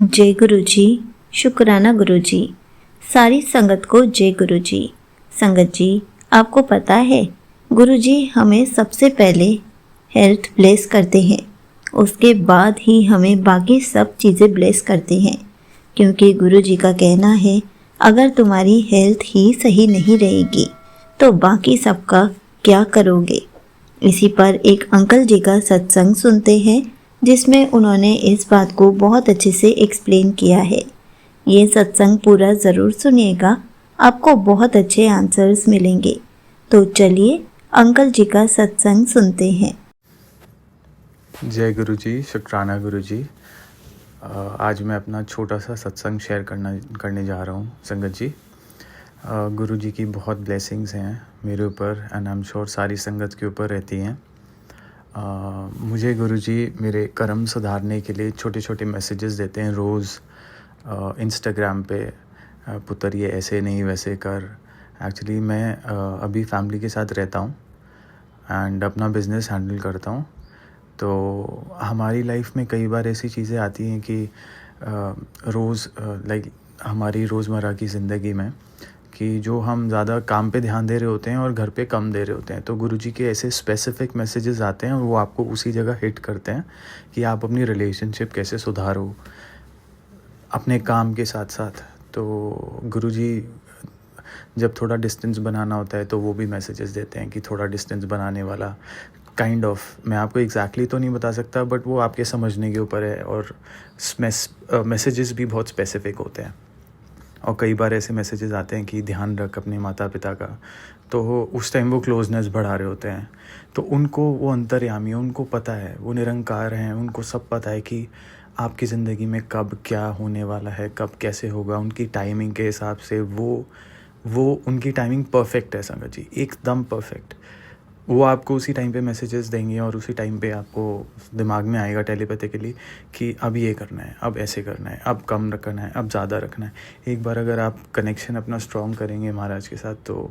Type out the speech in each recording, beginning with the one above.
जय गुरु जी। शुक्राना गुरु जी। सारी संगत को जय गुरु जी। संगत जी, आपको पता है गुरु जी हमें सबसे पहले हेल्थ ब्लेस करते हैं, उसके बाद ही हमें बाकी सब चीज़ें ब्लेस करते हैं, क्योंकि गुरु जी का कहना है अगर तुम्हारी हेल्थ ही सही नहीं रहेगी तो बाकी सबका क्या करोगे। इसी पर एक अंकल जी का सत्संग सुनते हैं जिसमें उन्होंने इस बात को बहुत अच्छे से एक्सप्लेन किया है। ये सत्संग पूरा ज़रूर सुनिएगा, आपको बहुत अच्छे आंसर्स मिलेंगे। तो चलिए अंकल जी का सत्संग सुनते हैं। जय गुरु जी, शुक्राना गुरु जी। आज मैं अपना छोटा सा सत्संग शेयर करने जा रहा हूँ संगत जी। गुरु जी की बहुत ब्लेसिंग्स हैं मेरे ऊपर एंड आई एम श्योर सारी संगत के ऊपर रहती हैं। मुझे गुरु जी मेरे कर्म सुधारने के लिए छोटे छोटे मैसेजेस देते हैं रोज़ इंस्टाग्राम पे। पुत्र ये ऐसे नहीं वैसे कर। एक्चुअली मैं अभी फैमिली के साथ रहता हूँ एंड अपना बिज़नेस हैंडल करता हूँ। तो हमारी लाइफ में कई बार ऐसी चीज़ें आती हैं कि रोज़ लाइक हमारी रोज़मर्रा की ज़िंदगी में कि जो हम ज़्यादा काम पे ध्यान दे रहे होते हैं और घर पे कम दे रहे होते हैं, तो गुरुजी के ऐसे स्पेसिफिक मैसेजेस आते हैं और वो आपको उसी जगह हिट करते हैं कि आप अपनी रिलेशनशिप कैसे सुधारो अपने काम के साथ साथ। तो गुरुजी जब थोड़ा डिस्टेंस बनाना होता है तो वो भी मैसेजेस देते हैं कि थोड़ा डिस्टेंस बनाने वाला काइंड ऑफ। मैं आपको एग्जैक्टली तो नहीं बता सकता बट वो आपके समझने के ऊपर है। और मैसेजेस भी बहुत स्पेसिफिक होते हैं और कई बार ऐसे मैसेजेस आते हैं कि ध्यान रख अपने माता पिता का। तो उस टाइम वो क्लोजनेस बढ़ा रहे होते हैं, तो उनको वो अंतर्यामी है, उनको पता है, वो निरंकार हैं, उनको सब पता है कि आपकी ज़िंदगी में कब क्या होने वाला है, कब कैसे होगा। उनकी टाइमिंग के हिसाब से वो उनकी टाइमिंग परफेक्ट है संगत जी, एकदम परफेक्ट। वो आपको उसी टाइम पे मैसेजेस देंगे और उसी टाइम पे आपको दिमाग में आएगा टेलीपैथिकली कि अब ये करना है, अब ऐसे करना है, अब कम रखना है, अब ज़्यादा रखना है। एक बार अगर आप कनेक्शन अपना स्ट्रॉन्ग करेंगे महाराज के साथ तो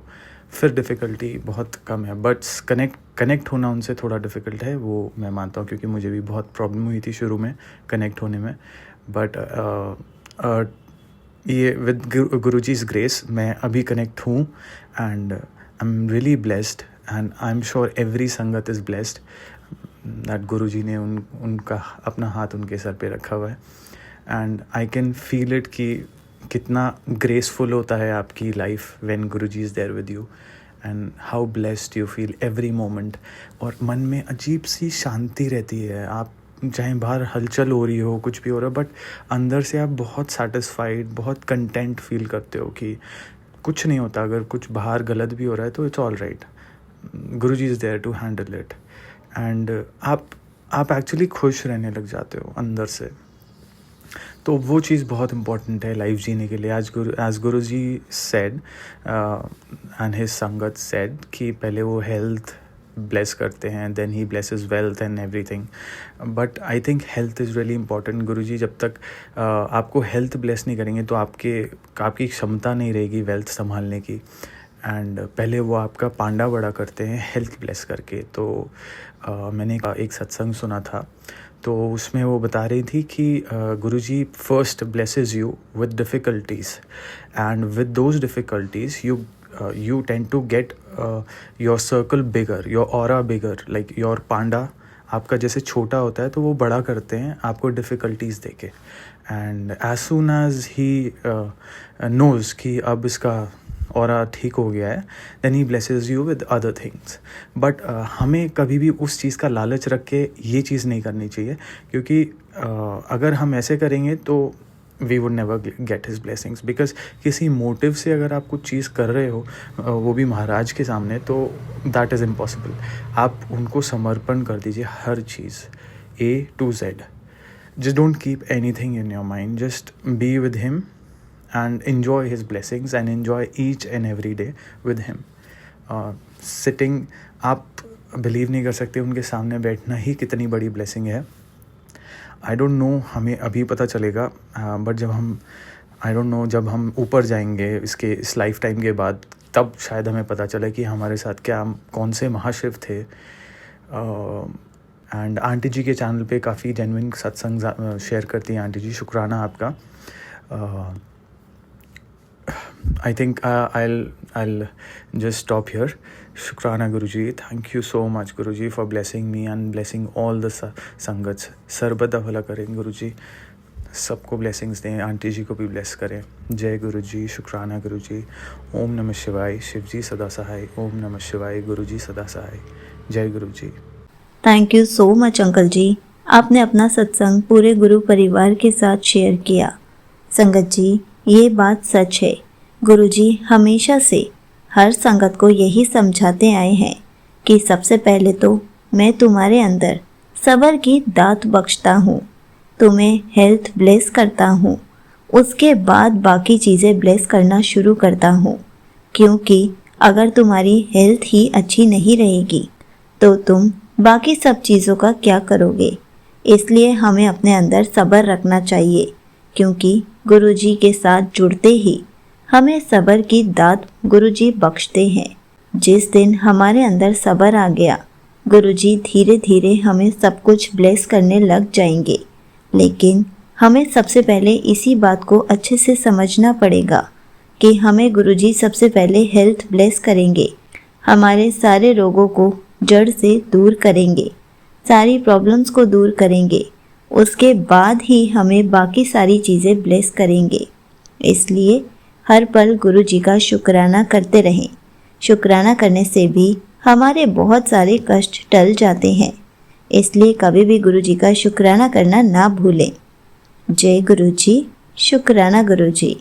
फिर डिफ़िकल्टी बहुत कम है। बट कनेक्ट होना उनसे थोड़ा डिफ़िकल्ट है, वो मैं मानता हूँ, क्योंकि मुझे भी बहुत प्रॉब्लम हुई थी शुरू में कनेक्ट होने में। बट ये विद गुरुजीज़ ग्रेस मैं अभी कनेक्ट हूँ and I am really blessed and I am sure every संगत इज़ ब्लेस्ड दैट गुरुजी ने उनका अपना हाथ उनके सर पे रखा हुआ है। And I can feel it कि कितना ग्रेसफुल होता है आपकी life when Guruji is there with you and how blessed you feel every moment. और मन में अजीब सी शांति रहती है। आप चाहे बाहर हलचल हो रही हो, कुछ भी हो रहा है, बट अंदर से आप बहुत सेटिस्फाइड, बहुत कंटेंट फील करते हो कि कुछ नहीं होता। अगर कुछ बाहर गलत भी हो रहा है तो it's all right, Guruji is there to handle it. And आप एक्चुअली खुश रहने लग जाते हो अंदर से। तो वो चीज़ बहुत इंपॉर्टेंट है लाइफ जीने के लिए। As Guruji said and his sangat said कि पहले वो हेल्थ ब्लेस करते हैं, then he blesses wealth and everything. But I think health is really important. Guruji जब तक आपको हेल्थ ब्लेस नहीं करेंगे तो आपकी क्षमता नहीं रहेगी वेल्थ संभालने की। एंड पहले वो आपका पांडा बड़ा करते हैं हेल्थ ब्लेस करके। तो मैंने एक सत्संग सुना था, तो उसमें वो बता रही थी कि Guruji first blesses you with difficulties and with those difficulties you tend to get your circle bigger, your aura bigger, like your पांडा आपका जैसे छोटा होता है तो वो बड़ा करते हैं आपको डिफ़िकल्टीज़ देके। And as soon as he knows कि अब इसका ऑरा ठीक हो गया है, then he blesses you with other things. But हमें कभी भी उस चीज़ का लालच रख के ये चीज़ नहीं करनी चाहिए, क्योंकि अगर हम ऐसे करेंगे तो we would never get his blessings. Because किसी मोटिव से अगर आप कुछ चीज़ कर रहे हो, वो भी महाराज के सामने, तो दैट इज़ इम्पॉसिबल। आप उनको समर्पण कर दीजिए हर चीज़ A to Z। Just don't keep any thing in your mind, just be with him and enjoy his blessings and enjoy each and every day with him. Sitting, आप believe नहीं कर सकते उनके सामने बैठना ही कितनी बड़ी ब्लेसिंग है। आई डोंट नो हमें अभी पता चलेगा, बट जब हम ऊपर जाएंगे इस लाइफ टाइम के बाद, तब शायद हमें पता चले कि हमारे साथ कौन से महाशिव थे एंड आंटी जी के चैनल पे काफ़ी जेन्युइन सत्संग शेयर करती हैं आंटी जी, शुक्राना आपका। I think I'll just stop here. शुक्राना Guruji, thank you so much Guruji for blessing me and blessing all the sangats. सर्वदा भला करें गुरुजी, सबको ब्लेसिंग्स दें, आंटी जी को भी ब्लेस करें। जय गुरुजी, शुक्राना गुरुजी। ओम नमः शिवाय, शिव जी सदा सहाय। ओम नमः शिवाय, गुरुजी सदा सहाय। जय Guruji. Thank you so much uncle ji, आपने अपना सत्संग पूरे गुरु परिवार के साथ शेयर किया। संगत जी, ये बात सच है। गुरुजी हमेशा से हर संगत को यही समझाते आए हैं कि सबसे पहले तो मैं तुम्हारे अंदर सब्र की दात बख्शता हूँ, तुम्हें हेल्थ ब्लेस करता हूँ, उसके बाद बाकी चीज़ें ब्लेस करना शुरू करता हूँ। क्योंकि अगर तुम्हारी हेल्थ ही अच्छी नहीं रहेगी तो तुम बाकी सब चीज़ों का क्या करोगे। इसलिए हमें अपने अंदर सब्र रखना चाहिए, क्योंकि गुरुजी के साथ जुड़ते ही हमें सब्र की दात गुरुजी बख्शते हैं। जिस दिन हमारे अंदर सब्र आ गया, गुरुजी धीरे धीरे हमें सब कुछ ब्लेस करने लग जाएंगे। लेकिन हमें सबसे पहले इसी बात को अच्छे से समझना पड़ेगा कि हमें गुरुजी सबसे पहले हेल्थ ब्लेस करेंगे, हमारे सारे रोगों को जड़ से दूर करेंगे, सारी प्रॉब्लम्स को दूर करेंगे, उसके बाद ही हमें बाकी सारी चीज़ें ब्लेस करेंगे। इसलिए हर पल गुरुजी का शुक्राना करते रहें। शुक्राना करने से भी हमारे बहुत सारे कष्ट टल जाते हैं। इसलिए कभी भी गुरुजी का शुक्राना करना ना भूलें। जय गुरुजी, शुक्राना गुरुजी।